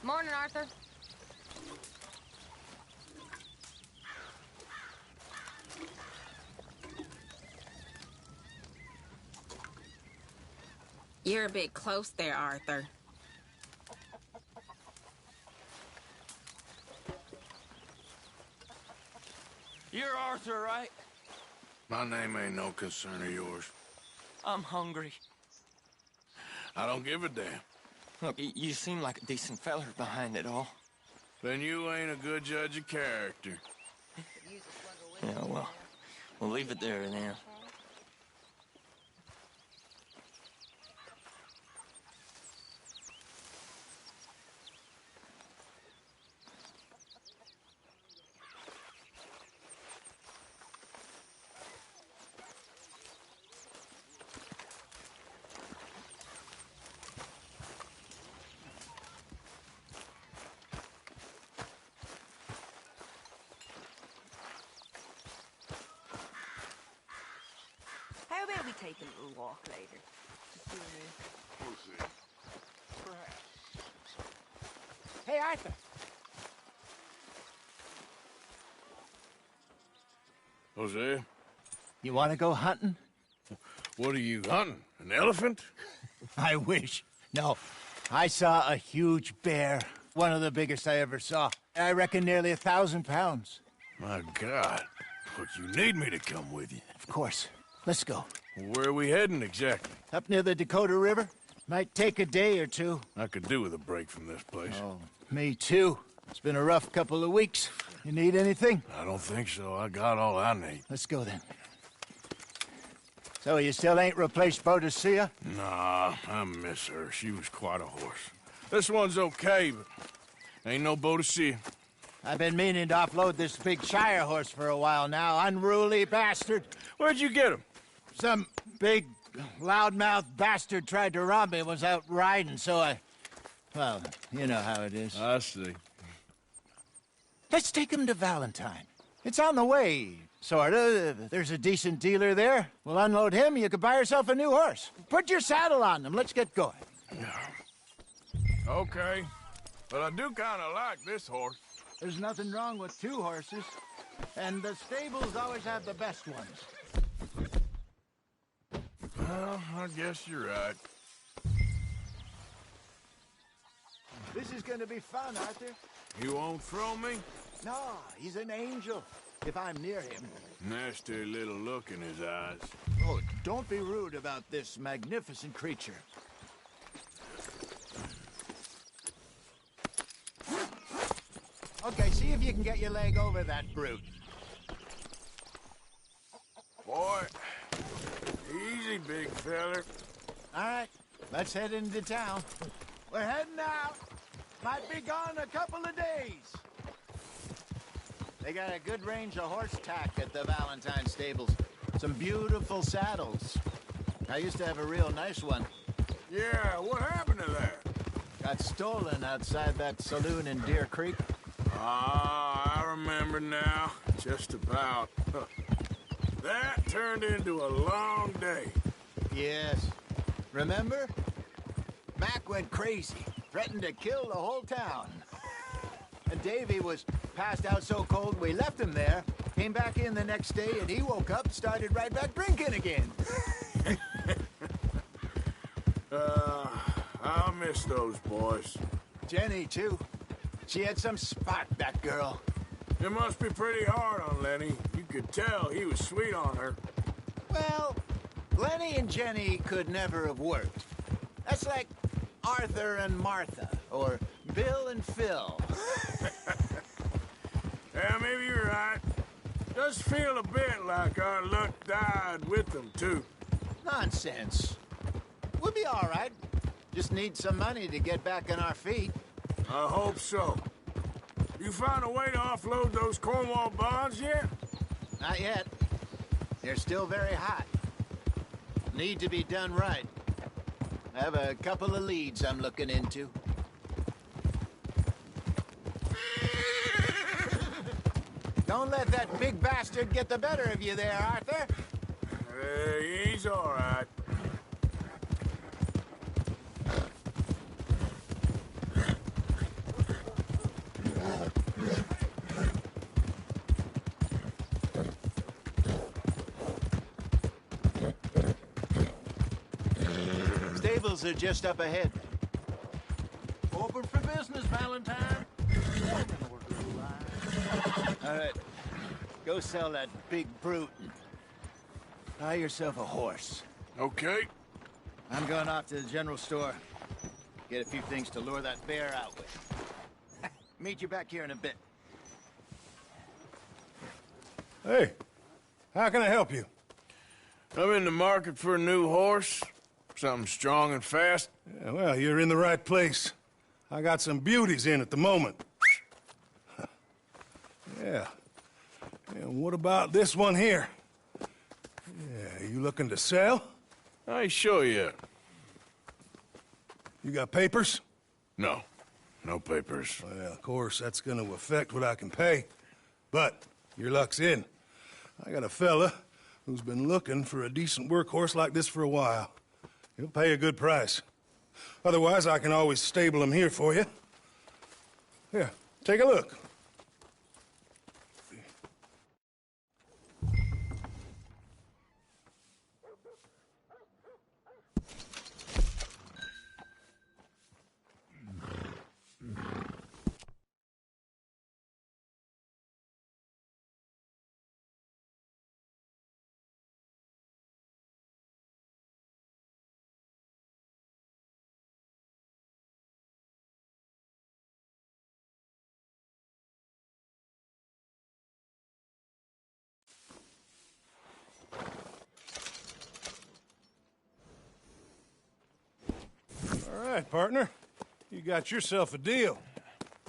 Morning, Arthur. You're a bit close there, Arthur. You're Arthur, right? My name ain't no concern of yours. I'm hungry. I don't give a damn. Look, you seem like a decent feller behind it all. Then you ain't a good judge of character. Yeah, well, we'll leave it there then. How about we take a little walk later? Just you and me. We'll see. Perhaps. Hey, Arthur. Jose, You want to go hunting? what are you hunting? An elephant? I wish. No. I saw a huge bear. One of the biggest I ever saw. I reckon nearly 1,000 pounds. My God. But you need me to come with you. Of course. Let's go. Where are we heading exactly? Up near the Dakota River. Might take a day or two. I could do with a break from this place. Oh, me too. It's been a rough couple of weeks. You need anything? I don't think so. I got all I need. Let's go then. So you still ain't replaced Boadicea? Nah, I miss her. She was quite a horse. This one's okay, but ain't no Boadicea. I've been meaning to offload this big Shire horse for a while now. Unruly bastard. Where'd you get him? Some big, loudmouth bastard tried to rob me and was out riding, so I... Well, you know how it is. I see. Let's take him to Valentine. It's on the way, sorta. There's a decent dealer there. We'll unload him, you could buy yourself a new horse. Put your saddle on them, let's get going. Okay, but I do kind of like this horse. There's nothing wrong with two horses, and the stables always have the best ones. Well, I guess you're right. This is gonna be fun, Arthur. You won't throw me? No, he's an angel, if I'm near him. Nasty little look in his eyes. Oh, don't be rude about this magnificent creature. Okay, see if you can get your leg over that brute. Boy, easy, big feller. All right, let's head into town. We're heading out. Might be gone a couple of days. They got a good range of horse tack at the Valentine stables. Some beautiful saddles. I used to have a real nice one. Yeah, what happened to that? Got stolen outside that saloon in Deer Creek. Ah, I remember now. Just about. That turned into a long day. Yes. Remember? Mac went crazy, threatened to kill the whole town. And Davy was passed out so cold we left him there, came back in the next day, and he woke up, started right back drinking again. I'll miss those boys. Jenny, too. She had some spot, that girl. It must be pretty hard on Lenny. You could tell he was sweet on her. Well, Lenny and Jenny could never have worked. That's like Arthur and Martha, or Bill and Phil. Yeah, maybe you're right. Does feel a bit like our luck died with them, too. Nonsense. We'll be all right. Just need some money to get back on our feet. I hope so. You found a way to offload those Cornwall bonds yet? Not yet. They're still very hot. Need to be done right. I have a couple of leads I'm looking into. Don't let that big bastard get the better of you there, Arthur. He's all right. stables are just up ahead. Open for business, Valentine. All right. Go sell that big brute. Buy yourself a horse. Okay. I'm going off to the general store. Get a few things to lure that bear out with. Meet you back here in a bit. Hey, how can I help you? I'm in the market for a new horse. Something strong and fast. Yeah, well, you're in the right place. I got some beauties in at the moment. Yeah. And what about this one here? Yeah, you looking to sell? I ain't sure yet. You got papers? No. No papers. Well, of course, that's gonna affect what I can pay. But your luck's in. I got a fella who's been looking for a decent workhorse like this for a while. He'll pay a good price. Otherwise, I can always stable him here for you. Here, take a look. All right, partner. You got yourself a deal.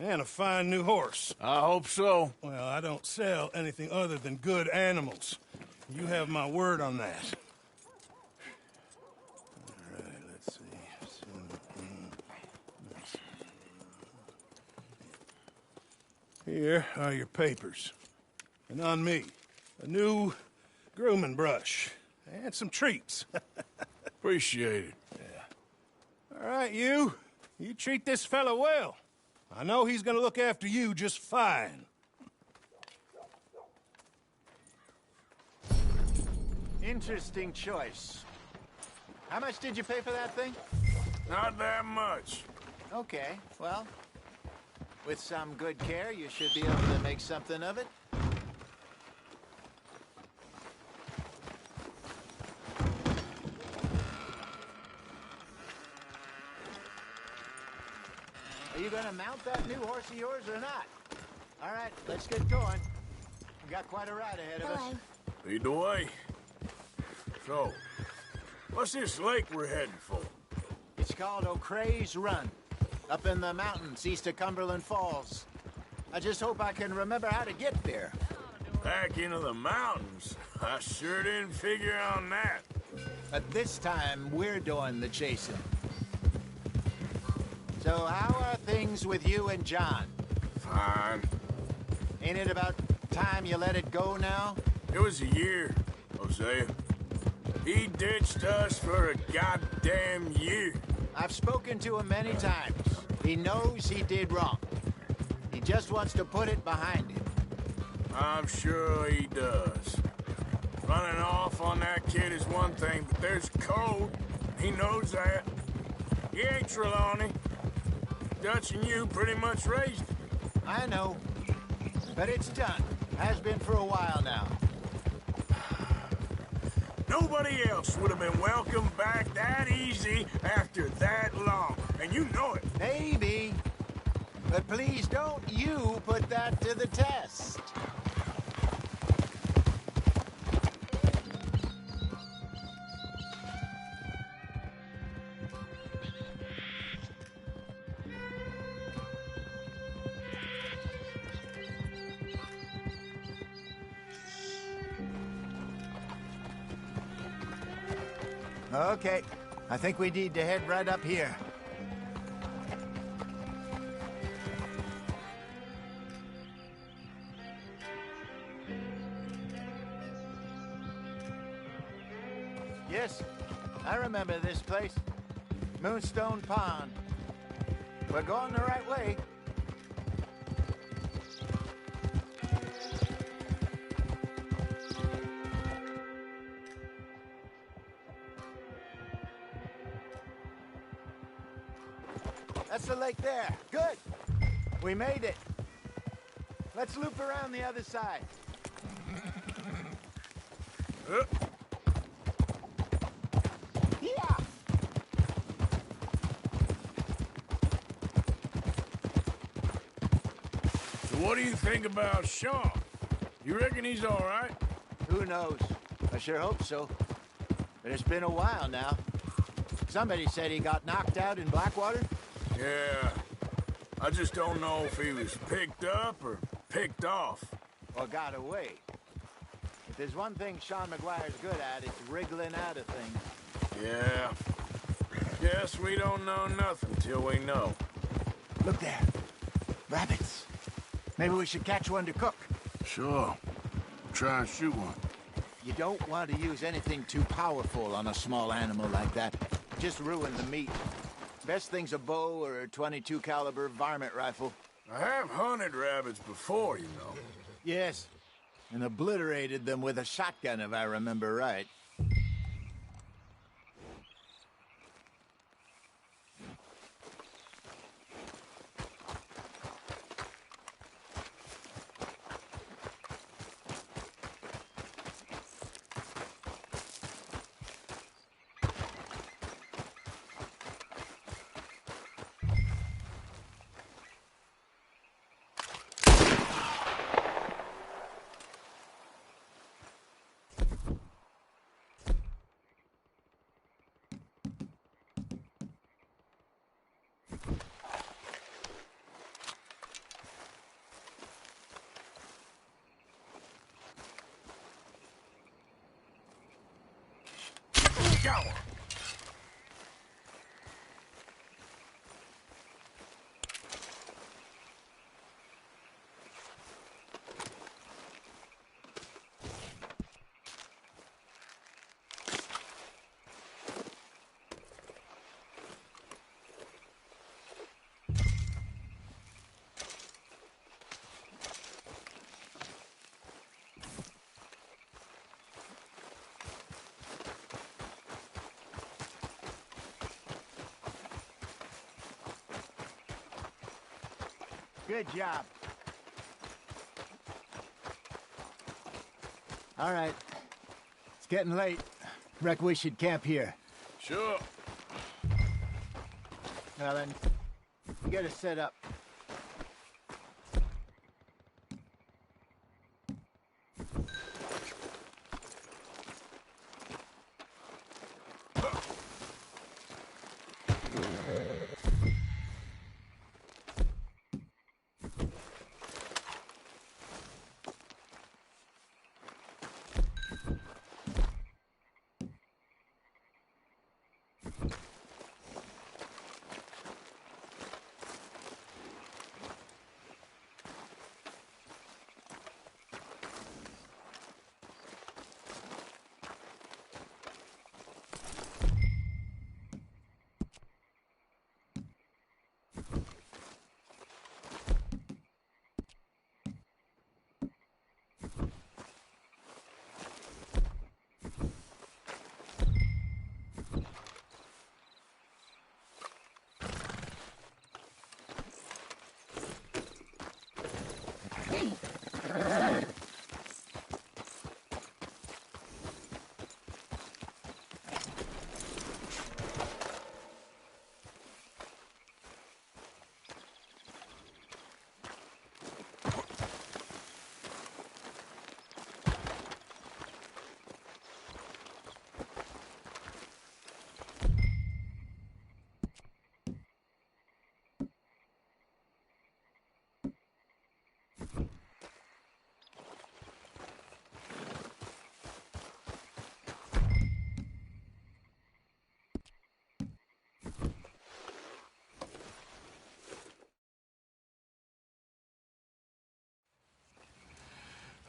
And a fine new horse. I hope so. Well, I don't sell anything other than good animals. You have my word on that. All right, let's see. Here are your papers. And on me, a new grooming brush. And some treats. Appreciate it. All right, you. You treat this fella well. I know he's gonna look after you just fine. Interesting choice. How much did you pay for that thing? Not that much. Okay, well, with some good care, you should be able to make something of it. Are you gonna mount that new horse of yours or not? All right, let's get going. We got quite a ride ahead of us. Lead the way. So, what's this lake we're heading for? It's called O'Creagh's Run, up in the mountains east of Cumberland Falls. I just hope I can remember how to get there. Back into the mountains? I sure didn't figure on that. But this time, we're doing the chasing. So how are things with you and John? Fine. Ain't it about time you let it go now? It was a year, Hosea. He ditched us for a goddamn year. I've spoken to him many times. He knows he did wrong. He just wants to put it behind him. I'm sure he does. Running off on that kid is one thing, but there's code. He knows that. He ain't Trelawney. Dutch and you pretty much raised him. I know. But it's done. Has been for a while now. Nobody else would have been welcomed back that easy after that long. And you know it. Maybe. But please don't you put that to the test. Okay, I think we need to head right up here. Yes, I remember this place. Moonstone Pond. We're going the right way. That's the lake there. Good. We made it. Let's loop around the other side. Yeah. So what do you think about Sean? You reckon he's all right? Who knows? I sure hope so. But it's been a while now. Somebody said he got knocked out in Blackwater? Yeah. I just don't know if he was picked up or picked off. Or got away. If there's one thing Sean McGuire's good at, it's wriggling out of things. Yeah. Guess we don't know nothing till we know. Look there. Rabbits. Maybe we should catch one to cook. Sure. Try and shoot one. You don't want to use anything too powerful on a small animal like that. Just ruin the meat. Best thing's a bow or a .22 caliber varmint rifle. I have hunted rabbits before, you know. Yes. And obliterated them with a shotgun, if I remember right. Go! Good job. All right. It's getting late. Reckon we should camp here. Sure. Now then, get us set up.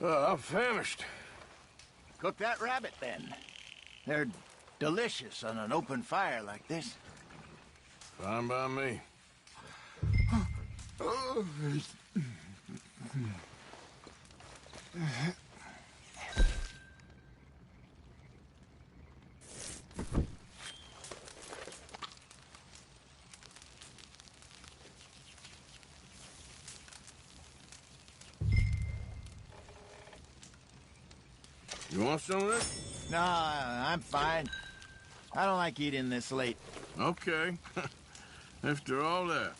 I'm famished. Cook that rabbit, then. They're delicious on an open fire like this. Fine by me. You want some of this? No, I'm fine. I don't like eating this late. Okay. After all that.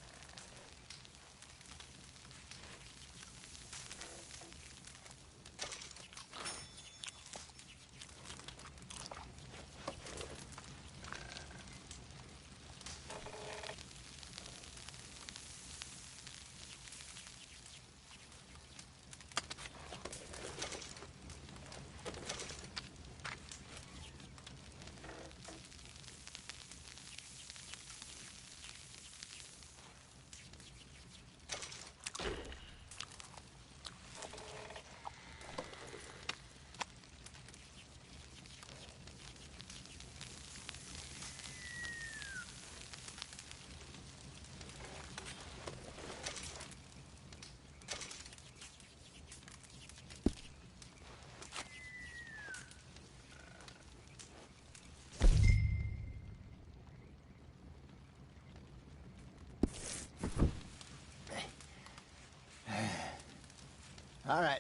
All right.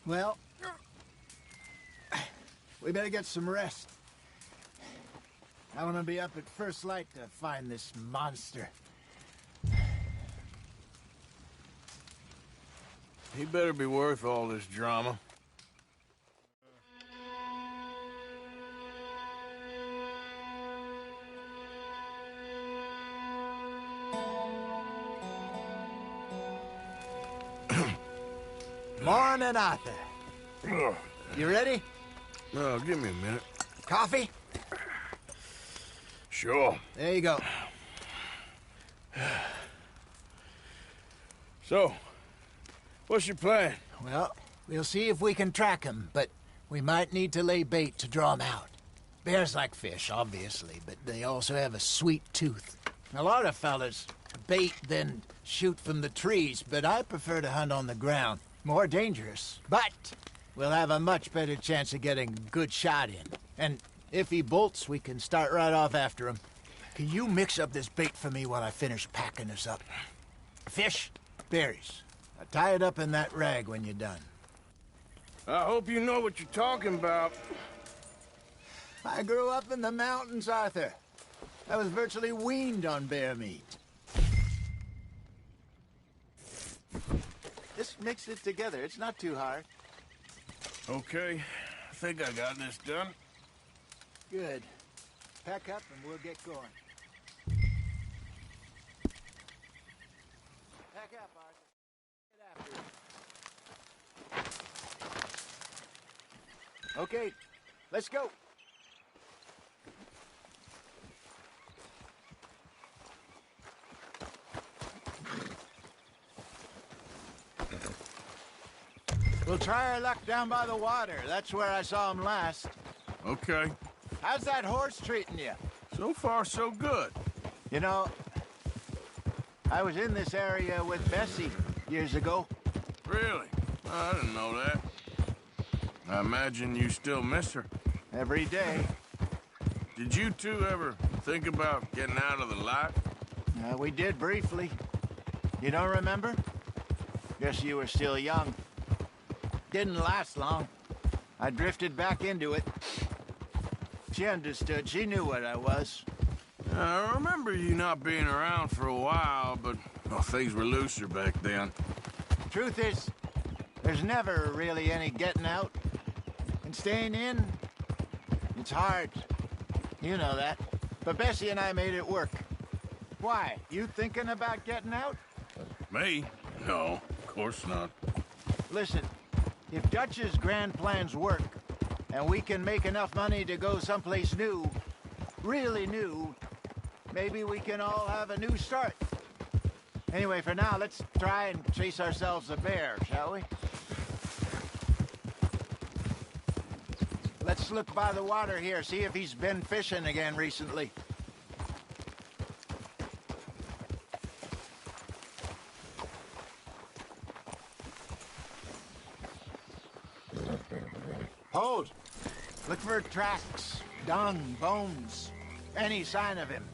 Well, we better get some rest. I want to be up at first light to find this monster. He better be worth all this drama. Morning, Arthur. You ready? Oh, give me a minute. Coffee? Sure. There you go. So, what's your plan? Well, we'll see if we can track him, but we might need to lay bait to draw him out. Bears like fish, obviously, but they also have a sweet tooth. A lot of fellas bait, then shoot from the trees, but I prefer to hunt on the ground. More dangerous, but we'll have a much better chance of getting a good shot in. And if he bolts, we can start right off after him. Can you mix up this bait for me while I finish packing this up? Fish, berries. I'll tie it up in that rag when you're done. I hope you know what you're talking about. I grew up in the mountains, Arthur. I was virtually weaned on bear meat. Just mix it together. It's not too hard. Okay, I think I got this done. Good. Pack up and we'll get going. Pack up, Arthur. Get after it. Okay, let's go. We'll try our luck down by the water. That's where I saw him last. Okay. How's that horse treating you? So far, so good. You know, I was in this area with Bessie years ago. Really? I didn't know that. I imagine you still miss her. Every day. Did you two ever think about getting out of the light? We did briefly. You don't remember? Guess you were still young. Didn't last long. I drifted back into it. She understood. She knew what I was. I remember you not being around for a while, but well, things were looser back then. Truth is, there's never really any getting out. And staying in, it's hard. You know that. But Bessie and I made it work. Why? You thinking about getting out? Me? No, of course not. Listen, if Dutch's grand plans work, and we can make enough money to go someplace new, really new, maybe we can all have a new start. Anyway, for now, let's try and chase ourselves a bear, shall we? Let's look by the water here, see if he's been fishing again recently. Hold! Look for tracks, dung, bones, any sign of him.